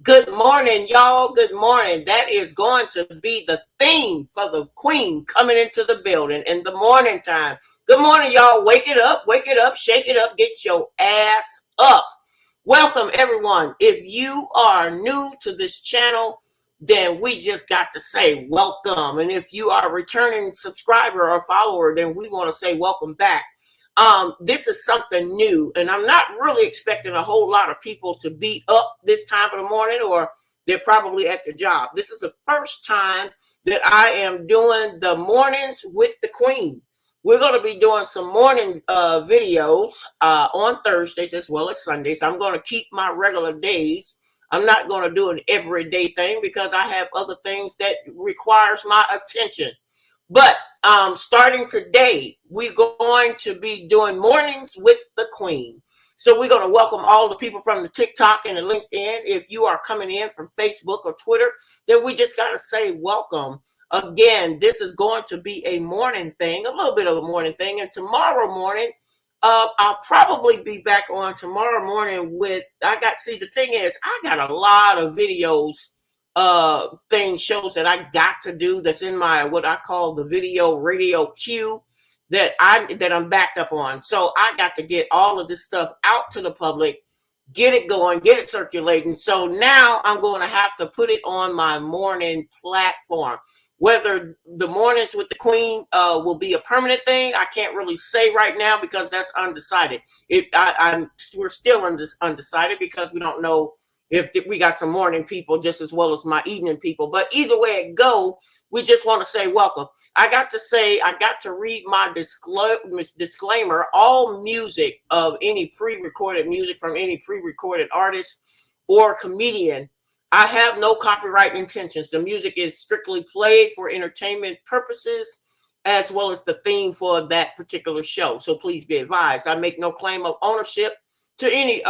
Good morning, y'all. Good morning. That is going to be the theme for the queen coming into the building in the morning time. Good morning, y'all. Wake it up, shake it up, get your ass up. Welcome, everyone. If you are new to this channel, then we just got to say welcome. And if you are a returning subscriber or follower, then we want to say welcome back. This is something new, and I'm not really expecting a whole lot of people to be up this time of the morning, or they're probably at their job. This is the first time that I am doing the mornings with the queen. We're going to be doing some morning videos on Thursdays as well as Sundays. I'm going to keep my regular days. I'm not going to do an everyday thing because I have other things that requires my attention. But starting today, we're going to be doing mornings with the queen. So we're going to welcome all the people from the TikTok and the LinkedIn. If you are coming in from Facebook or Twitter, then we just got to say welcome. Again, this is going to be a morning thing, a little bit of a morning thing. And tomorrow morning, I'll probably be back on tomorrow morning with, the thing is, I got a lot of videos shows that I got to do that's in my what I call the video radio queue that I'm backed up on. So I got to get all of this stuff out to the public, get it going, get it circulating. So now I'm going to have to put it on my morning platform. Whether the mornings with the queen will be a permanent thing, I can't really say right now because that's undecided. We're still undecided because we don't know if we got some morning people just as well as my evening people. But either way it go, we just want to say welcome. I got to read my disclaimer. All music of any pre-recorded music from any pre-recorded artist or comedian, I have no copyright intentions. The music is strictly played for entertainment purposes as well as the theme for that particular show. So please be advised, I make no claim of ownership to any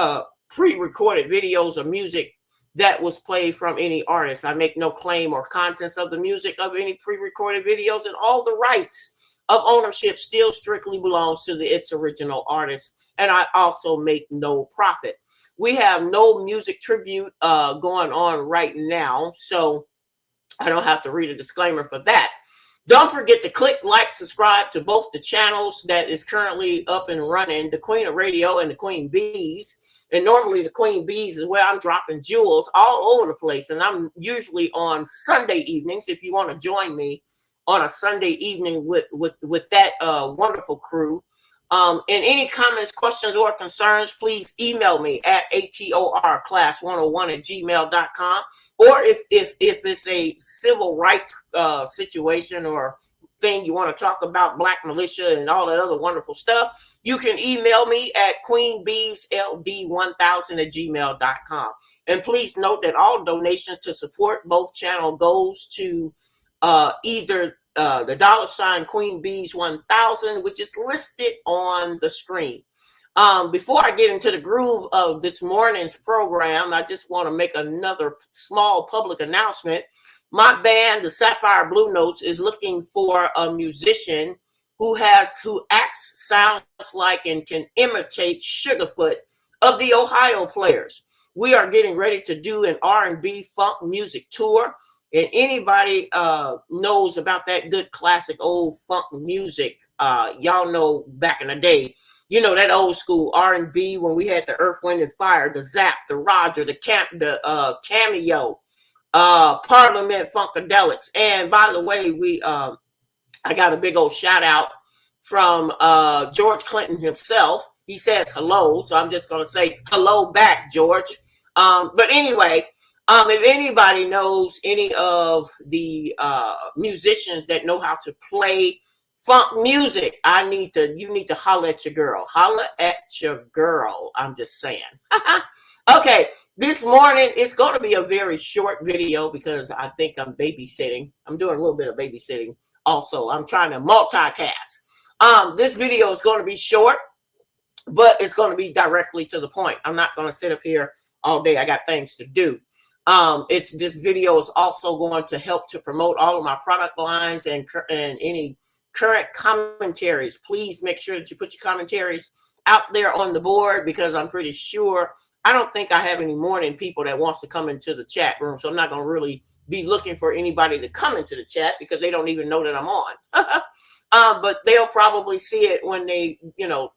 pre-recorded videos or music that was played from any artist. I make no claim or contents of the music of any pre-recorded videos, and all the rights of ownership still strictly belongs to its original artist. And I also make no profit. We have no music tribute going on right now, so I don't have to read a disclaimer for that. Don't forget to click like, subscribe to both the channels that is currently up and running, the Queen of Radio and the Queen Bees. And normally the Queen Bees is where I'm dropping jewels all over the place. And I'm usually on Sunday evenings. If you want to join me on a Sunday evening with that wonderful crew, And any comments, questions, or concerns, please email me at atorclass101@gmail.com. Or if it's a civil rights situation or thing you want to talk about, black militia and all that other wonderful stuff, you can email me at queenbeesld1000@gmail.com. And please note that all donations to support both channel goes to either the $ Queen Bees 1000, which is listed on the screen. Before I get into the groove of this morning's program, I just want to make another small public announcement. My band, the Sapphire Blue Notes, is looking for a musician who acts, sounds like, and can imitate Sugarfoot of the Ohio Players. We are getting ready to do an R&B funk music tour. And anybody knows about that good classic old funk music, y'all know back in the day, you know, that old school R&B when we had the Earth, Wind, and Fire, the Zap, the Roger, the Cameo, Parliament Funkadelics. And by the way, I got a big old shout out from George Clinton himself. He says hello, so I'm just going to say hello back, George. But anyway, if anybody knows any of the musicians that know how to play funk music, you need to holler at your girl. Holler at your girl. I'm just saying. Okay, this morning it's going to be a very short video because I think I'm babysitting. I'm doing a little bit of babysitting also. I'm trying to multitask. This video is going to be short, but it's going to be directly to the point. I'm not going to sit up here all day. I got things to do. This video is also going to help to promote all of my product lines and any current commentaries. Please make sure that you put your commentaries out there on the board, because I'm pretty sure, I don't think I have any morning people that wants to come into the chat room. So I'm not going to really be looking for anybody to come into the chat because they don't even know that I'm on. But they'll probably see it when they,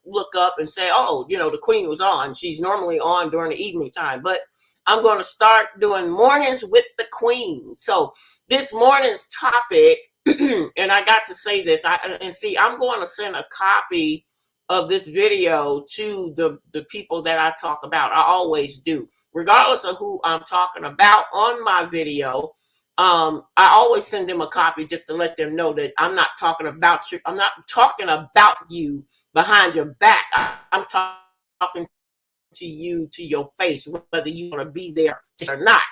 look up and say, oh, the queen was on. She's normally on during the evening time. But I'm going to start doing mornings with the queen. So this morning's topic, and I got to say this, I'm going to send a copy of this video to the people that I talk about. I always do, regardless of who I'm talking about on my video. I always send them a copy just to let them know that I'm not talking about you. I'm not talking about you behind your back. I'm talking to you to your face, whether you want to be there or not.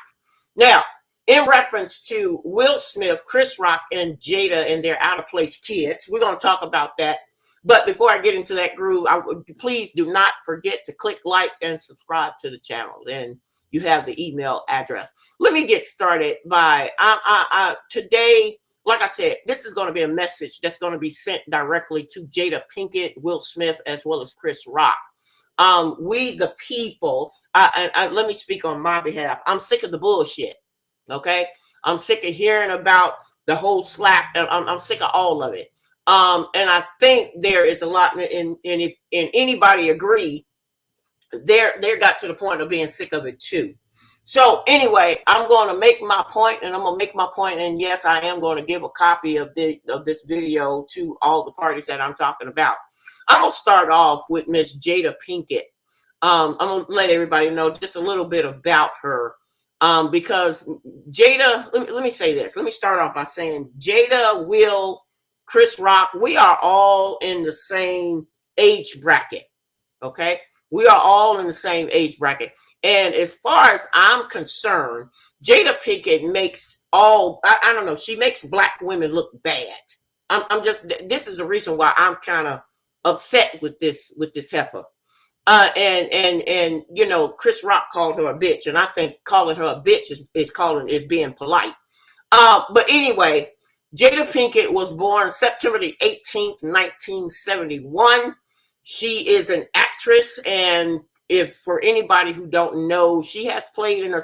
Now, in reference to Will Smith, Chris Rock, and Jada and their out of place kids, we're going to talk about that. But before I get into that groove, please do not forget to click like and subscribe to the channel. And you have the email address. Let me get started by today. Like I said, this is going to be a message that's going to be sent directly to Jada Pinkett, Will Smith, as well as Chris Rock. We the people, let me speak on my behalf. I'm sick of the bullshit. Okay, I'm sick of hearing about the whole slap. I'm sick of all of it. And I think there is a lot, and if anybody agree, they're got to the point of being sick of it too. So anyway, I'm going to make my point, and I'm going to make my point, and yes, I am going to give a copy of this video to all the parties that I'm talking about. I'm going to start off with Miss Jada Pinkett. I'm going to let everybody know just a little bit about her. Because Jada, let me say this. Let me start off by saying Jada, Will, Chris Rock, we are all in the same age bracket. Okay? We are all in the same age bracket. And as far as I'm concerned, Jada Pinkett makes I don't know, she makes black women look bad. This is the reason why I'm kind of upset with this heifer. And Chris Rock called her a bitch, and I think calling her a bitch is being polite. But anyway, Jada Pinkett was born September the 18th, 1971. She is an actress, and if for anybody who don't know, she has played in a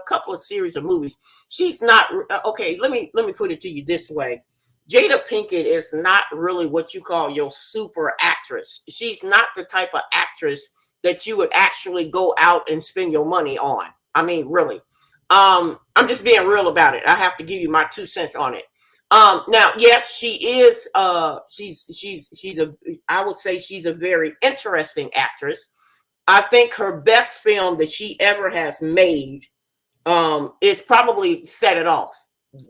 couple of series of movies. She's not okay. Let me put it to you this way. Jada Pinkett is not really what you call your super actress. She's not the type of actress that you would actually go out and spend your money on. I mean, really. I'm just being real about it. I have to give you my 2 cents on it. Now, yes, she is. She's a. I would say she's a very interesting actress. I think her best film that she ever has made is probably Set It Off.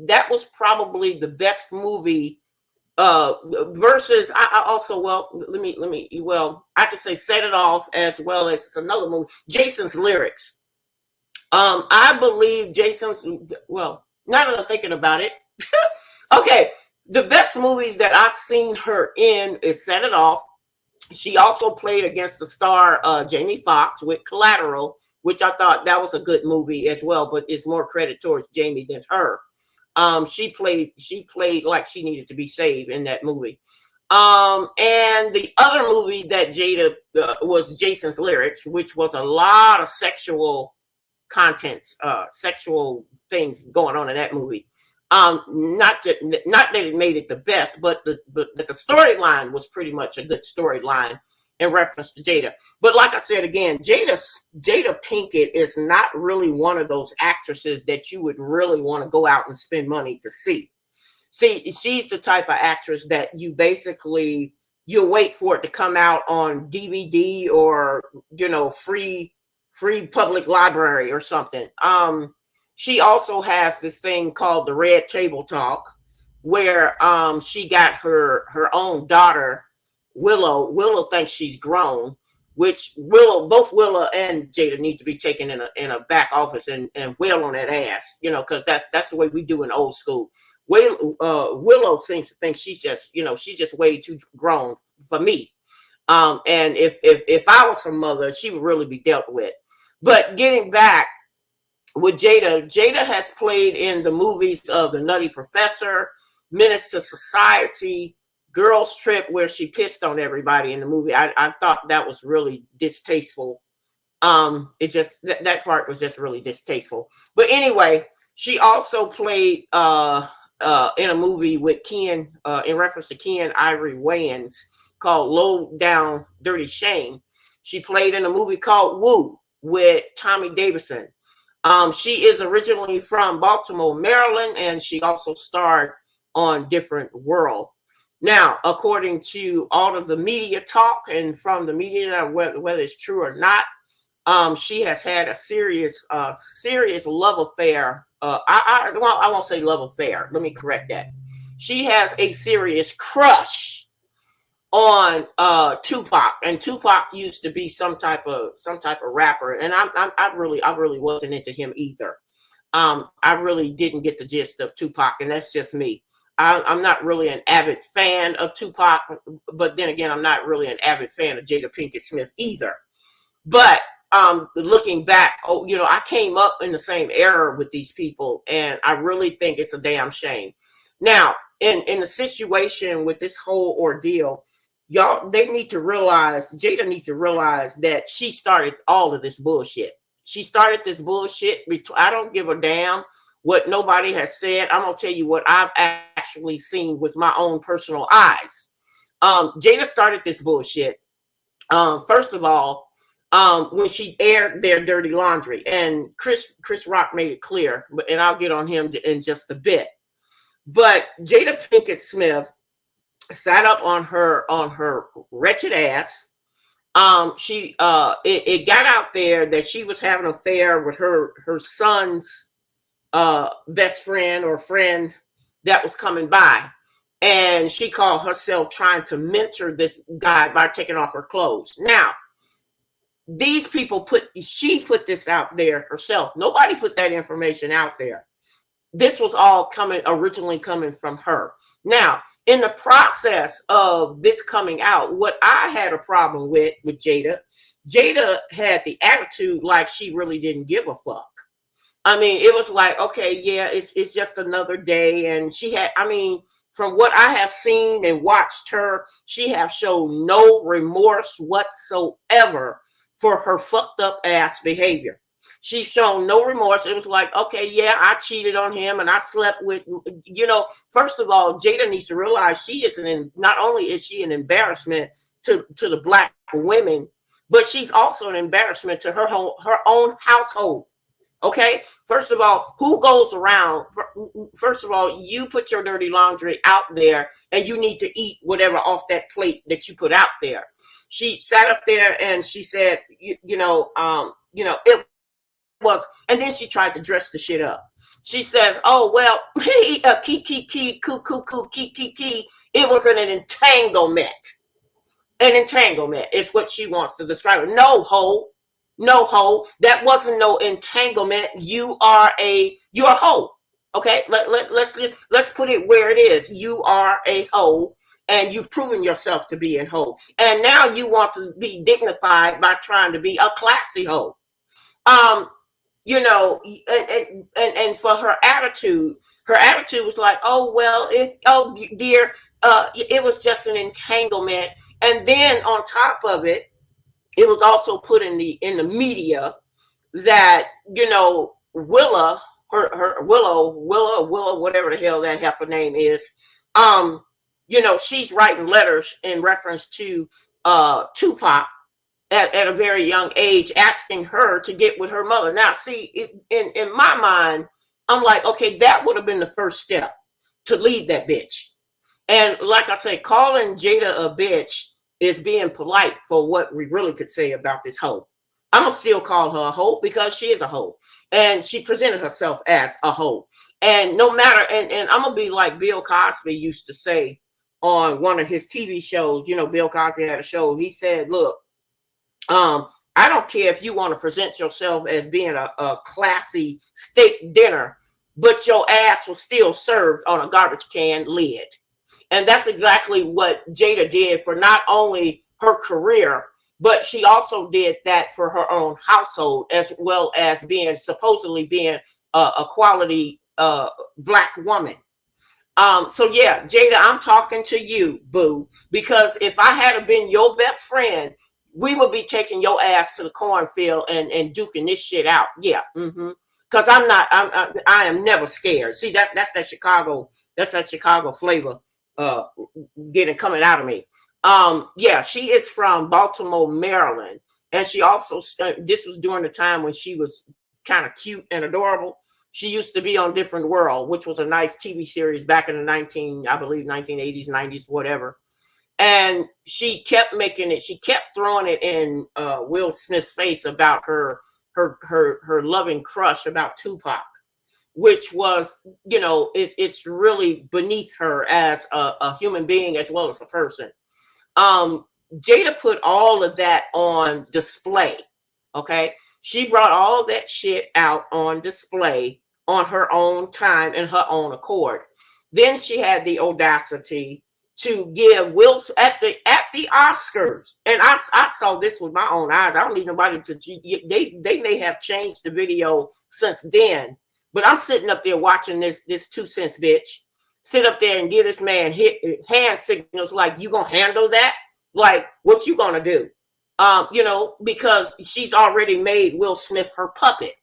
That was probably the best movie. Versus, I also, well, let me, well, I could say Set It Off as well as another movie, Jason's Lyrics. I believe Jason's. Well, now that I'm thinking about it, okay, the best movies that I've seen her in is Set It Off. She also played against the star Jamie Foxx with Collateral, which I thought that was a good movie as well, but it's more credit towards Jamie than her. She played like she needed to be saved in that movie. And the other movie that Jada was Jason's Lyrics, which was a lot of sexual contents, sexual things going on in that movie. Not that it made it the best, but the storyline was pretty much a good storyline in reference to Jada. But like I said again, Jada Pinkett is not really one of those actresses that you would really want to go out and spend money to see. See, she's the type of actress that you wait for it to come out on DVD or free public library or something. She also has this thing called the Red Table Talk, where she got her own daughter, Willow. Willow thinks she's grown, which both Willow and Jada need to be taken in a back office and whale on that ass, because that's the way we do in old school. Willow seems to think she's just way too grown for me. And if I was her mother, she would really be dealt with. But getting back with Jada has played in the movies of The Nutty Professor, Menace to Society, Girls Trip, where she pissed on everybody in the movie. I thought that was really distasteful. That part was just really distasteful. But anyway, she also played in a movie with Ken, in reference to Ken Ivory Wayans, called Low Down Dirty Shame. She played in a movie called Woo with Tommy Davidson. She is originally from Baltimore, Maryland, and she also starred on Different World. Now, according to all of the media talk and from the media, whether it's true or not, she has had a serious love affair. I won't say love affair. Let me correct that. She has a serious crush on Tupac, and Tupac used to be some type of rapper, and I really wasn't into him either. I really didn't get the gist of Tupac, and that's just me. I'm not really an avid fan of Tupac, but then again, I'm not really an avid fan of Jada Pinkett Smith either. But looking back, I came up in the same era with these people, and I really think it's a damn shame. Now, in the situation with this whole ordeal, Jada needs to realize that she started all of this bullshit. She started this bullshit. I don't give a damn what nobody has said. I'm gonna tell you what I've actually seen with my own personal eyes. Jada started this bullshit. First of all, when she aired their dirty laundry, and Chris Rock made it clear, and I'll get on him in just a bit. But Jada Pinkett Smith sat up on her wretched ass. It got out there that she was having an affair with her son's best friend or friend that was coming by, and she called herself trying to mentor this guy by taking off her clothes. Now, these people she put this out there herself. Nobody put that information out there. This was all originally coming from her. Now, in the process of this coming out, what I had a problem with Jada had the attitude like she really didn't give a fuck. I mean, it was like, okay, yeah, it's just another day. And from what I have seen and watched her, she have shown no remorse whatsoever for her fucked up ass behavior. She's shown no remorse. It was like, okay, yeah, I cheated on him and I slept with, first of all, Jada needs to realize not only is she an embarrassment to the black women, but she's also an embarrassment to her own household. Okay, first of all, who goes around? First of all, you put your dirty laundry out there, and you need to eat whatever off that plate that you put out there. She sat up there and she said, it was, and then she tried to dress the shit up. She says, "Oh well, hey, key, coo, coo, coo, key. It was an entanglement. An entanglement is what she wants to describe it. No, ho, no, ho. That wasn't no entanglement. You're a hoe. Okay, let's put it where it is. You are a hoe, and you've proven yourself to be a hoe. And now you want to be dignified by trying to be a classy hoe. Um, and for her attitude was like, oh well, dear, it was just an entanglement. And then on top of it, it was also put in the media that Willa, her Willa, whatever the hell that heifer name is, she's writing letters in reference to Tupac at a very young age, asking her to get with her mother. Now, see, in my mind, I'm like, okay, that would have been the first step to leave that bitch. And like I say, calling Jada a bitch is being polite for what we really could say about this hoe. I'm gonna still call her a hoe because she is a hoe, and she presented herself as a hoe. And no matter, and I'm gonna be like Bill Cosby used to say on one of his TV shows. Bill Cosby had a show. He said, "Look, I don't care if you want to present yourself as being a classy steak dinner, but your ass was still served on a garbage can lid." And that's exactly what Jada did for not only her career, but she also did that for her own household, as well as supposedly being a quality black woman. So yeah, Jada, I'm talking to you, boo, because if I had been your best friend, we would be taking your ass to the cornfield and duking this shit out. Yeah. Because I am never scared. See, that's that Chicago flavor uh coming out of me. Yeah, she is from Baltimore, Maryland, and she also this was during the time when she was kind of cute and adorable. She used to be on Different World, which was a nice TV series back in the 1980s, 90s, whatever. And she kept making it. She kept throwing it in Will Smith's face about her loving crush about Tupac, which was, it's really beneath her as a human being as well as a person. Jada put all of that on display. Okay, she brought all that shit out on display on her own time and her own accord. Then she had the audacity to give Will at the Oscars, and I saw this with my own eyes. I don't need nobody to. They may have changed the video since then, but I'm sitting up there watching this 2 cents bitch sit up there and give this man hand signals like, you gonna handle that? Like, what you gonna do? Because she's already made Will Smith her puppet.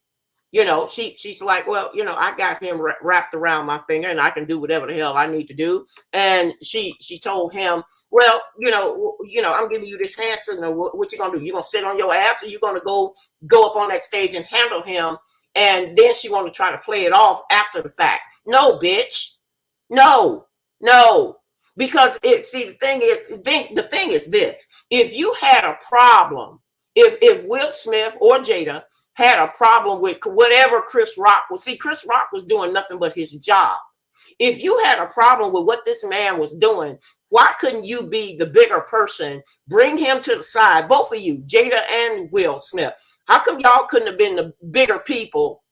She's like, well, I got him wrapped around my finger, and I can do whatever the hell I need to do. And she told him, well, I'm giving you this hand signal. What you gonna do? You gonna sit on your ass, or you gonna go up on that stage and handle him? And then she want to try to play it off after the fact. No, bitch. No, no. Because the thing is this: if you had a problem, if Will Smith or Jada had a problem with whatever Chris Rock was, see, Chris Rock was doing nothing but his job. If you had a problem with what this man was doing, why couldn't you be the bigger person? Bring him to the side, both of you, Jada and Will Smith. How come y'all couldn't have been the bigger people?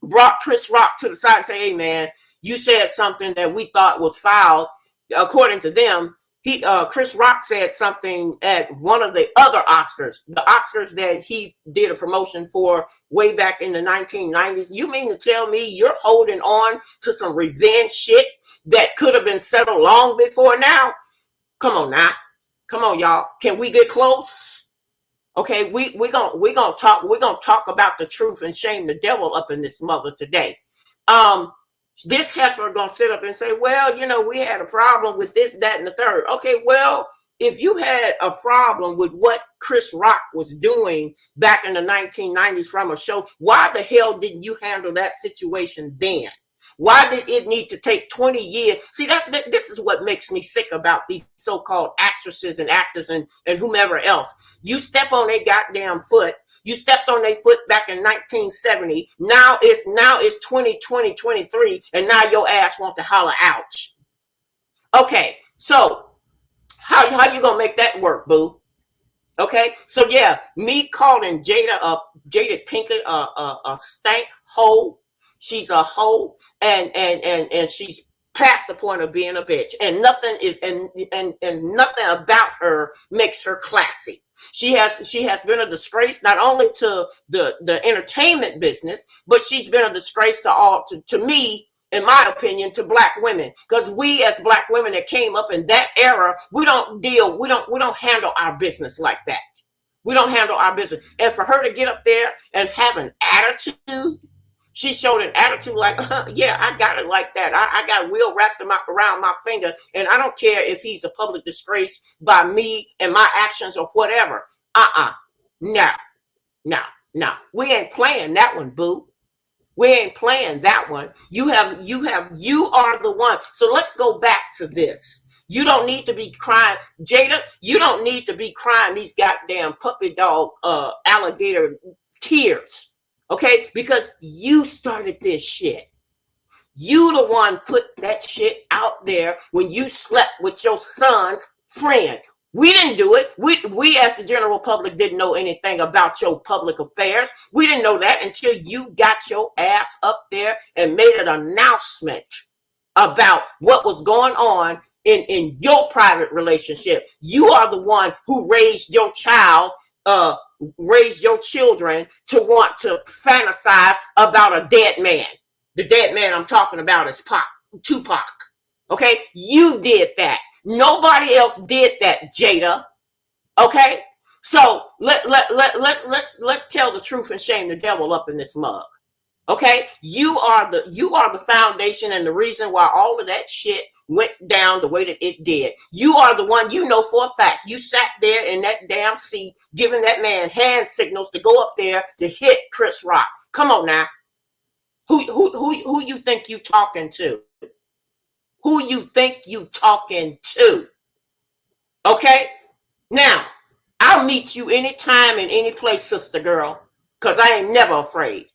Brought Chris Rock to the side and say, hey man, you said something that we thought was foul. According to them, Chris Rock said something at one of the other Oscars, the Oscars that he did a promotion for way back in the 1990s. You mean to tell me you're holding on to some revenge shit that could have been settled long before now? Come on now. Come on, y'all. Can we get close? Okay, we're gonna talk about the truth and shame the devil up in this mother today. This heifer gonna sit up and say, well, we had a problem with this, that, and the third. Okay, well, if you had a problem with what Chris Rock was doing back in the 1990s from a show, why the hell didn't you handle that situation then? Why did it need to take 20 years? See, this is what makes me sick about these so-called actresses and actors and whomever else. You step on their goddamn foot. You stepped on their foot back in 1970. Now it's 2020, 23, and now your ass want to holler ouch. Okay, so how you gonna make that work, boo? Okay, so yeah, me calling Jada Pinkett a stank hoe. She's a hoe, and she's past the point of being a bitch, and nothing is and nothing about her makes her classy. She has been a disgrace not only to the entertainment business, but she's been a disgrace to me, in my opinion, to black women, because we as black women that came up in that era, we don't handle our business like that. We don't handle our business. And for her to get up there and have an attitude, she showed an attitude like, yeah, I got it like that. I got Will wrapped around my finger, and I don't care if he's a public disgrace by me and my actions or whatever. No, no, no. We ain't playing that one, boo. We ain't playing that one. You are the one. So let's go back to this. You don't need to be crying, Jada. You don't need to be crying these goddamn puppy dog, alligator tears. Okay? Because you started this shit. You the one put that shit out there when you slept with your son's friend. We didn't do it. We as the general public didn't know anything about your public affairs. We didn't know that until you got your ass up there and made an announcement about what was going on in your private relationship. You are the one who raised your children to want to fantasize about a dead man. The dead man I'm talking about is Tupac. Okay, you did that. Nobody else did that, Jada. Okay, so let's tell the truth and shame the devil up in this mug. Okay, you are the foundation and the reason why all of that shit went down the way that it did. You are the one, you know for a fact. You sat there in that damn seat, giving that man hand signals to go up there to hit Chris Rock. Come on now, who you think you talking to? Who you think you talking to? Okay? Now, I'll meet you anytime in any place, sister girl, because I ain't never afraid.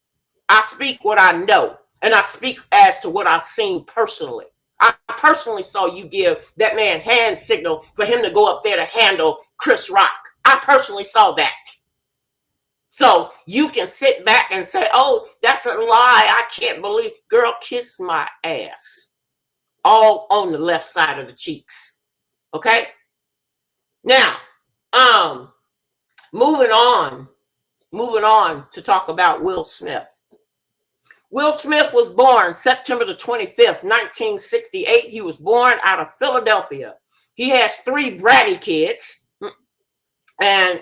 I speak what I know, and I speak as to what I've seen personally. I personally saw you give that man hand signal for him to go up there to handle Chris Rock. I personally saw that. So you can sit back and say, oh, that's a lie. I can't believe. Girl, kiss my ass. All on the left side of the cheeks. Okay? Now, moving on to talk about Will Smith. Will Smith was born September the 25th, 1968. He was born out of Philadelphia. He has 3 bratty kids. And,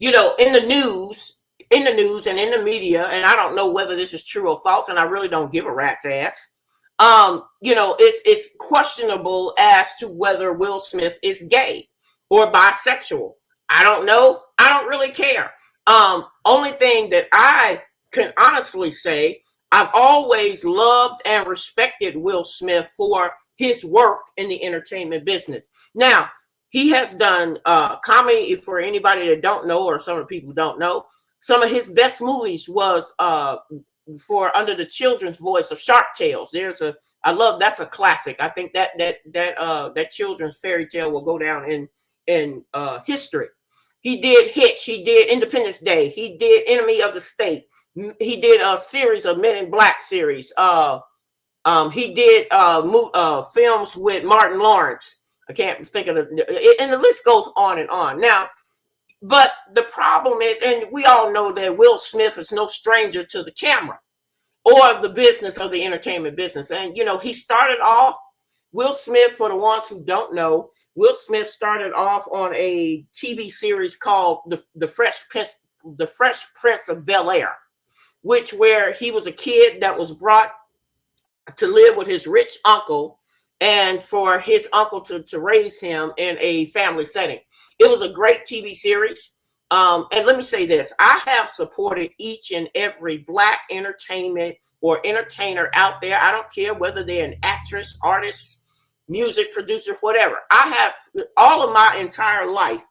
in the news and in the media, and I don't know whether this is true or false, and I really don't give a rat's ass. It's questionable as to whether Will Smith is gay or bisexual. I don't know. I don't really care. Only thing that I can honestly say, I've always loved and respected Will Smith for his work in the entertainment business. Now, he has done comedy. For anybody that don't know, or some of the people who don't know, some of his best movies was for Under the Children's Voice of Shark Tales. That's a classic. I think that children's fairy tale will go down in history. He did Hitch. He did Independence Day. He did Enemy of the State. He did a series of Men in Black series. He did films with Martin Lawrence. I can't think of it, and the list goes on and on. Now, but the problem is, and we all know that Will Smith is no stranger to the camera or the business of the entertainment business. And, he started off, Will Smith, for the ones who don't know, Will Smith started off on a TV series called The Fresh Prince of Bel-Air, where he was a kid that was brought to live with his rich uncle. and for his uncle to raise him in a family setting. It was a great TV series. And let me say this, I have supported each and every Black entertainment or entertainer out there. I don't care whether they're an actress, artist, music producer, whatever. I have all of my entire life,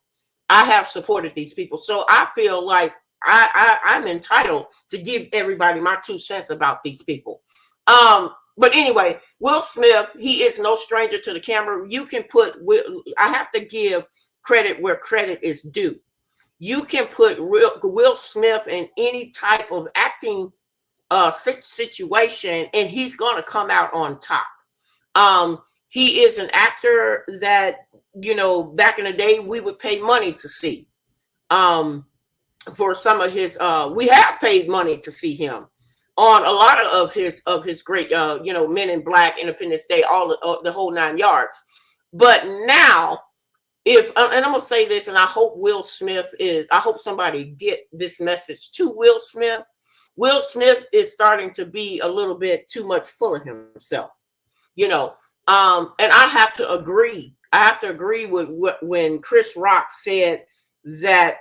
I have supported these people. So I feel like I'm entitled to give everybody my 2 cents about these people. But anyway, Will Smith, he is no stranger to the camera. You can put, I have to give credit where credit is due. You can put Will Smith in any type of acting situation, and he's going to come out on top. He is an actor that, back in the day, we would pay money to see. For some of his, we have paid money to see him on a lot of his great, Men in Black, Independence Day, all the whole 9 yards. But now, and I'm gonna say this, and I hope I hope somebody get this message to Will Smith. Will Smith is starting to be a little bit too much full of himself, and I have to agree. I have to agree with when Chris Rock said that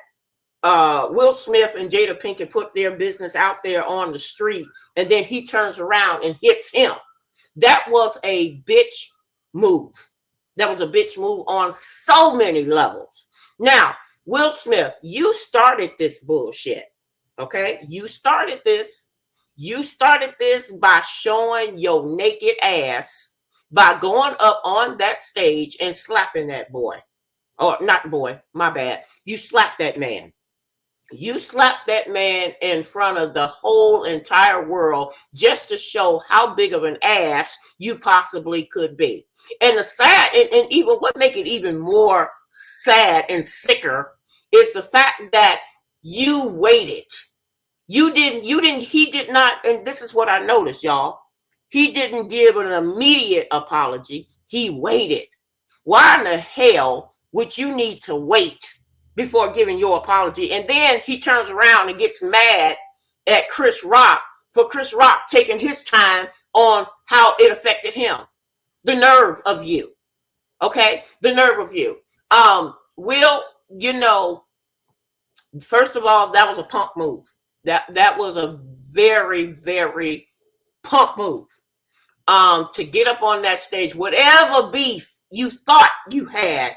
Will Smith and Jada Pinkett put their business out there on the street, and then he turns around and hits him. That was a bitch move. That was a bitch move on so many levels. Now, Will Smith, you started this bullshit. Okay? You started this. You started this by showing your naked ass, by going up on that stage and slapping that boy. Or not boy, my bad. You slapped that man. You slapped that man in front of the whole entire world just to show how big of an ass you possibly could be. And the sad, and even what make it even more sad and sicker is the fact that you waited. He did not, and this is what I noticed, y'all. He didn't give an immediate apology. He waited. Why in the hell would you need to wait before giving your apology? And then he turns around and gets mad at Chris Rock for Chris Rock taking his time on how it affected him. The nerve of you. Okay? The nerve of you. Will, first of all, that was a punk move. That was a very, very punk move. To get up on that stage, whatever beef you thought you had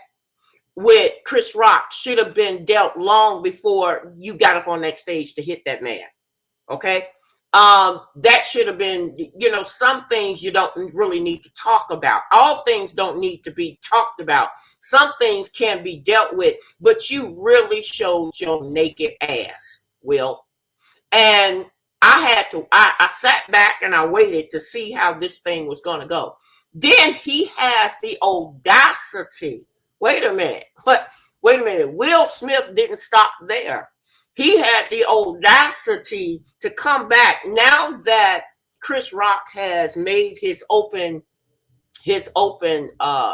with Chris Rock should have been dealt long before you got up on that stage to hit that man. Okay? That should have been, some things you don't really need to talk about. All things don't need to be talked about. Some things can be dealt with, but you really showed your naked ass, Will. And I sat back and I waited to see how this thing was going to go. Then he has the audacity. Wait a minute. Will Smith didn't stop there. He had the audacity to come back now that Chris Rock has made his open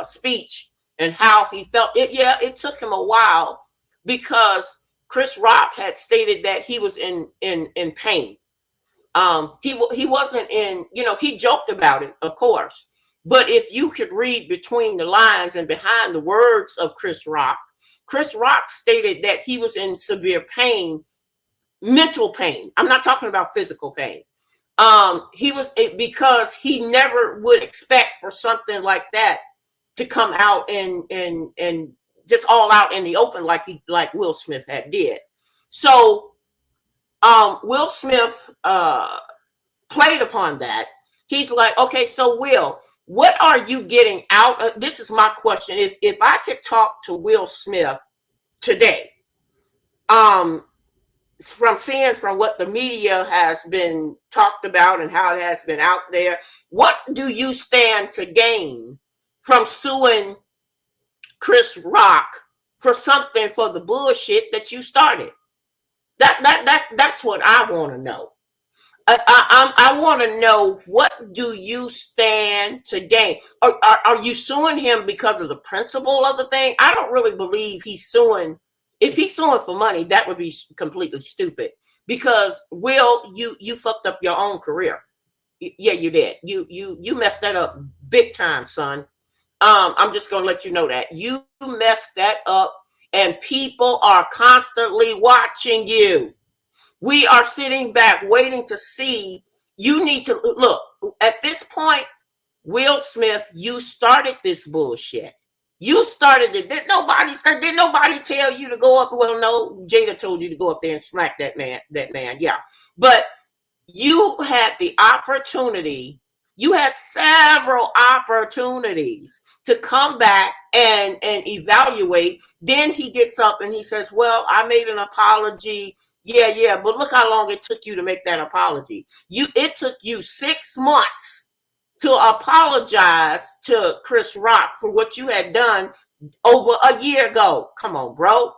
speech and how he felt. It took him a while because Chris Rock had stated that he was in pain. He wasn't in, he joked about it, of course. But if you could read between the lines and behind the words of Chris Rock stated that he was in severe pain, mental pain. I'm not talking about physical pain. He was, because he never would expect for something like that to come out and just all out in the open like Will Smith had did. So Will Smith played upon that. He's like, okay, so Will, what are you getting out of this? Is my question. If I could talk to Will Smith today, from what the media has been talked about and how it has been out there, what do you stand to gain from suing Chris Rock for something, for the bullshit that you started? That's what I want to know. I want to know, what do you stand to gain? Are you suing him because of the principle of the thing? I don't really believe he's suing. If he's suing for money, that would be completely stupid. Because Will, you fucked up your own career. Yeah, you did. You messed that up big time, son. I'm just gonna let you know that you messed that up, and people are constantly watching you. We are sitting back waiting to see. You need to look at this point. Will Smith, you started this bullshit. You started it. Did nobody tell you to go up? Well, no, Jada told you to go up there and smack that man. That man, yeah. But you had the opportunity. You had several opportunities to come back and evaluate. Then he gets up and he says, well, I made an apology. Yeah, but look how long it took you to make that apology. It took you 6 months to apologize to Chris Rock for what you had done over a year ago. Come on, bro.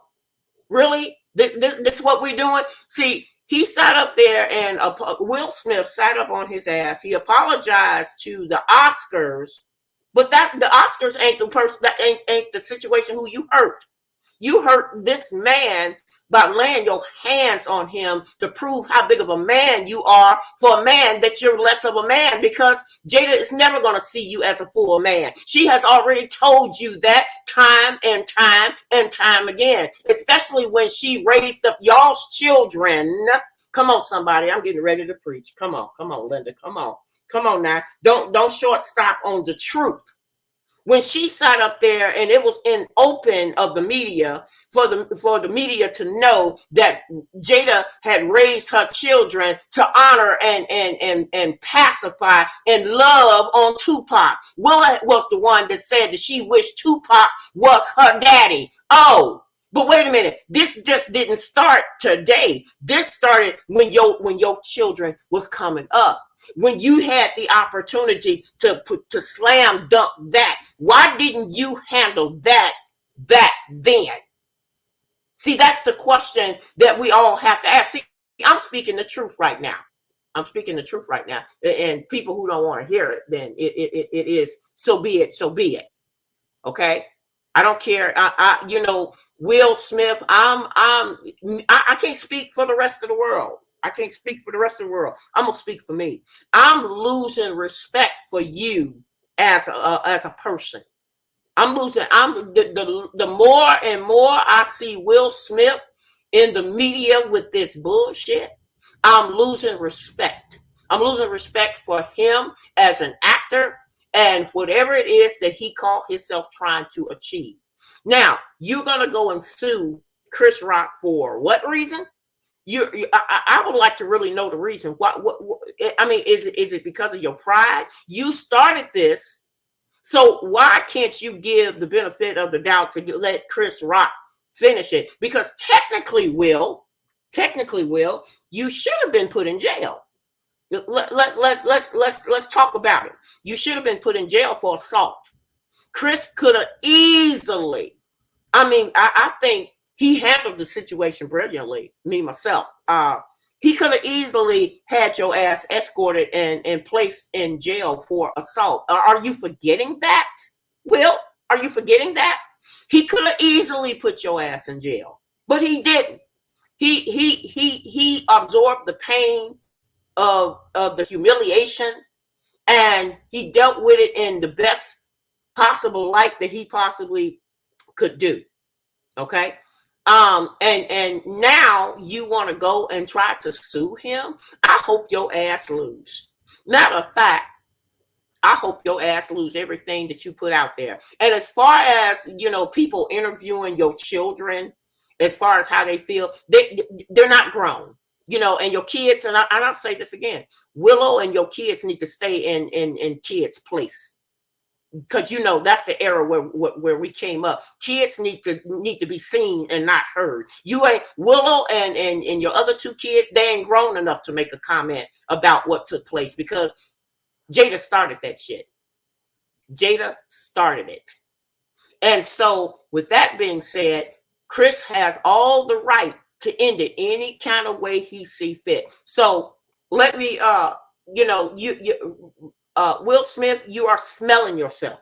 Really? This is what we're doing? See, he sat up there and Will Smith sat up on his ass. He apologized to the Oscars, but that the Oscars ain't the person, that ain't the situation who you hurt. You hurt this man by laying your hands on him to prove how big of a man you are for a man that you're less of a man, because Jada is never going to see you as a full man. She has already told you that time and time and time again, especially when she raised up y'all's children. Come on, somebody. I'm getting ready to preach. Come on, Linda. Come on now. Don't short stop on the truth. When she sat up there and it was in open of the media for the media to know that Jada had raised her children to honor and pacify and love on Tupac. Will was the one that said that she wished Tupac was her daddy. Oh, but wait a minute. This just didn't start today. This started when your children was coming up. When you had the opportunity to slam dunk that, why didn't you handle that back then? See, that's the question that we all have to ask. See, I'm speaking the truth right now. I'm speaking the truth right now. And people who don't want to hear it, then it is, so be it, so be it. Okay? I don't care. Will Smith, I can't speak for the rest of the world. I can't speak for the rest of the world. I'm gonna speak for me. I'm losing respect for you as a person. I'm losing. The more and more I see Will Smith in the media with this bullshit, I'm losing respect. I'm losing respect for him as an actor and whatever it is that he called himself trying to achieve. Now, you're gonna go and sue Chris Rock for what reason? I would like to really know the reason. What I mean, is it because of your pride? You started this, so why can't you give the benefit of the doubt to let Chris Rock finish it? Because Will, you should have been put in jail. Let's talk about it. You should have been put in jail for assault. Chris could have easily. I think he handled the situation brilliantly. Me myself, he could have easily had your ass escorted and placed in jail for assault. Are you forgetting that, Will? Are you forgetting that? He could have easily put your ass in jail, but he didn't. He absorbed the pain of the humiliation, and he dealt with it in the best possible light that he possibly could do. Okay. And now you want to go and try to sue him. I hope your ass lose. Matter of fact, I hope your ass lose everything that you put out there. And as far as, people interviewing your children, as far as how they feel, they're not grown. And your kids, and I'll say this again, Willow and your kids need to stay in kids' place. Because that's the era where we came up. Kids need to be seen and not heard. You ain't Willow and your other two kids, they ain't grown enough to make a comment about what took place, because Jada started that shit. Jada started it. And so with that being said, Chris has all the right to end it any kind of way he see fit. So let me Will Smith, you are smelling yourself.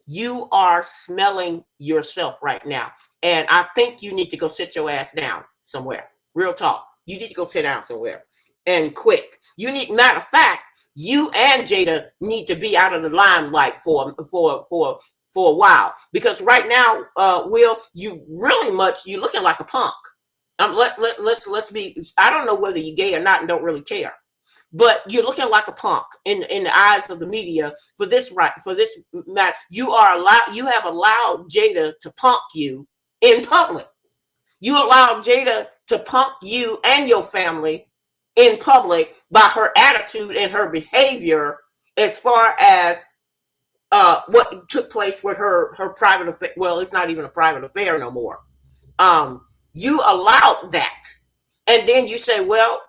You are smelling yourself right now. And I think you need to go sit your ass down somewhere. Real talk. You need to go sit down somewhere. And quick. Matter of fact, you and Jada need to be out of the limelight for a while, because right now, Will, you looking like a punk. Let's be. I don't know whether you're gay or not, and don't really care. But you're looking like a punk in the eyes of the media for this right for this matter. You have allowed Jada to punk you in public. You allowed Jada to punk you and your family in public by her attitude and her behavior, as far as what took place with her private affair. Well, it's not even a private affair no more. um, you allowed that, and then you say, well,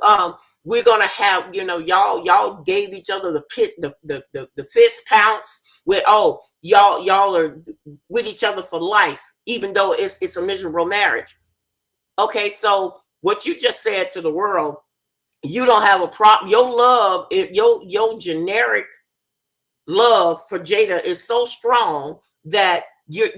we're gonna have, y'all gave each other the fist pounce with, oh, y'all are with each other for life, even though it's a miserable marriage. Okay, so what you just said to the world, you don't have a problem. Your love, your generic love for Jada is so strong that you're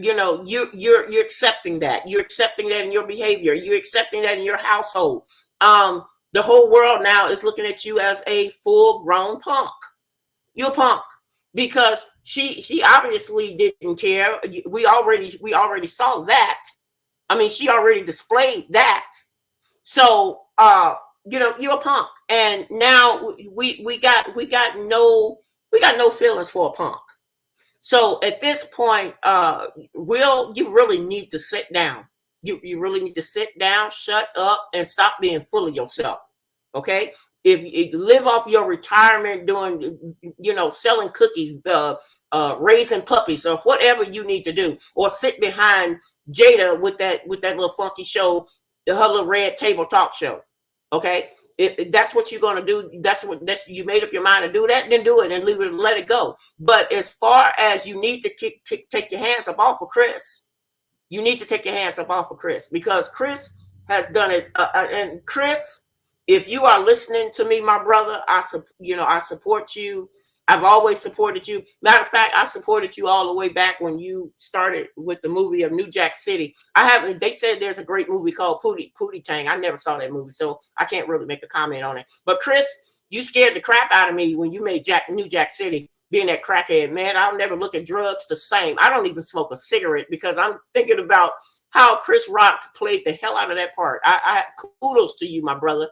accepting that. You're accepting that in your behavior. You're accepting that in your household. The whole world now is looking at you as a full grown punk. You're a punk because she obviously didn't care. We already saw that. I mean, she already displayed that. So you're a punk, and now we got no feelings for a punk. So at this point, Will, you really need to sit down. You really need to sit down, shut up, and stop being full of yourself. Okay? If you live off your retirement doing, selling cookies, raising puppies, or whatever you need to do, or sit behind Jada with that little funky show, her little red table talk show. Okay? If that's what you're gonna do, that's you made up your mind to do that, then do it and leave it, let it go. But as far as you need to take your hands up off of Chris, you need to take your hands up off of Chris, because Chris has done it. And Chris, if you are listening to me, my brother, I support you. I've always supported you. Matter of fact, I supported you all the way back when you started with the movie of New Jack City. I haven't. They said there's a great movie called Pootie Tang. I never saw that movie, so I can't really make a comment on it. But Chris, you scared the crap out of me when you made New Jack City. Being that crackhead, man, I'll never look at drugs the same. I don't even smoke a cigarette because I'm thinking about how Chris Rock played the hell out of that part. I kudos to you, my brother.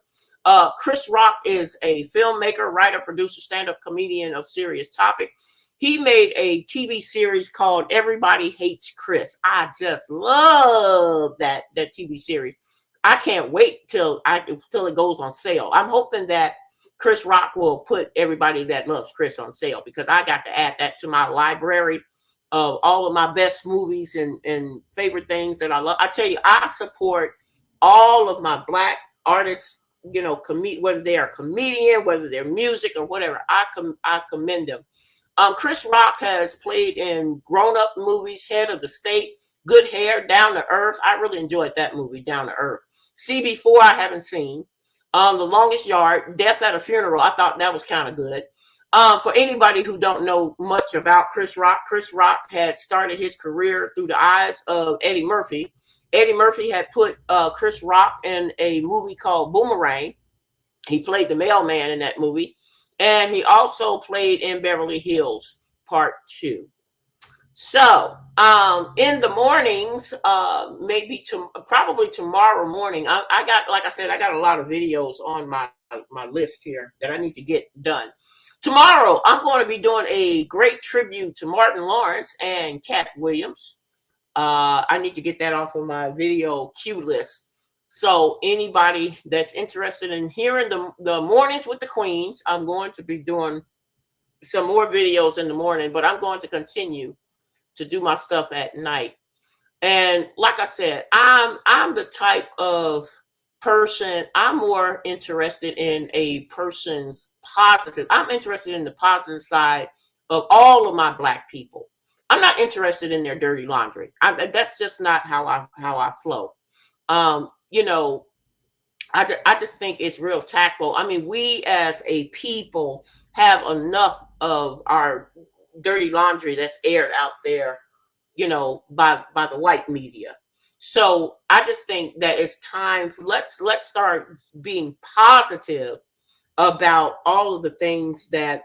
Chris Rock is a filmmaker, writer, producer, stand-up comedian of serious topic. He made a TV series called Everybody Hates Chris. I just love that TV series. I can't wait till it goes on sale. I'm hoping that Chris Rock will put Everybody That Loves Chris on sale, because I got to add that to my library of all of my best movies and favorite things that I love. I tell you, I support all of my black artists, whether they are comedian, whether they're music or whatever. I commend them. Chris Rock has played in grown-up movies, Head of the State, Good Hair, Down to Earth. I really enjoyed that movie, Down to Earth. CB4 I haven't seen. The Longest Yard, Death at a Funeral, I thought that was kind of good. For anybody who don't know much about Chris Rock had started his career through the eyes of Eddie Murphy. Eddie Murphy had put Chris Rock in a movie called Boomerang. He played the mailman in that movie. And he also played in Beverly Hills Part 2. So, in the mornings, probably tomorrow morning, I got, like I said, I got a lot of videos on my list here that I need to get done. Tomorrow, I'm going to be doing a great tribute to Martin Lawrence and Cat Williams. I need to get that off of my video queue list. So anybody that's interested in hearing the mornings with the Queens, I'm going to be doing some more videos in the morning, but I'm going to continue to do my stuff at night. And like I said, I'm the type of person, I'm more interested in a person's positive. I'm interested in the positive side of all of my black people. I'm not interested in their dirty laundry. That's just not how I flow. You know, I just think it's real tactful. I mean, we as a people have enough of our dirty laundry that's aired out there, by the white media. So I just think that it's time for, let's start being positive about all of the things that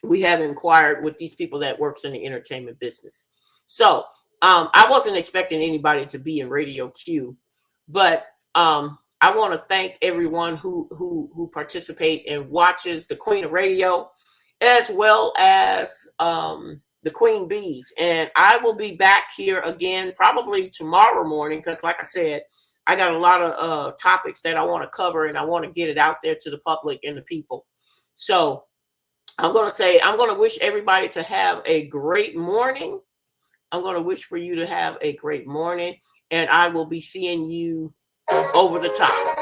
we have inquired with these people that works in the entertainment business. So I wasn't expecting anybody to be in Radio Q, but I want to thank everyone who participate and watches the Queen of Radio, as well as the Queen Bees. And I will be back here again probably tomorrow morning because, like I said, I got a lot of topics that I want to cover and I want to get it out there to the public and the people. So I'm going to wish everybody to have a great morning. I'm going to wish for you to have a great morning, and I will be seeing you over the top.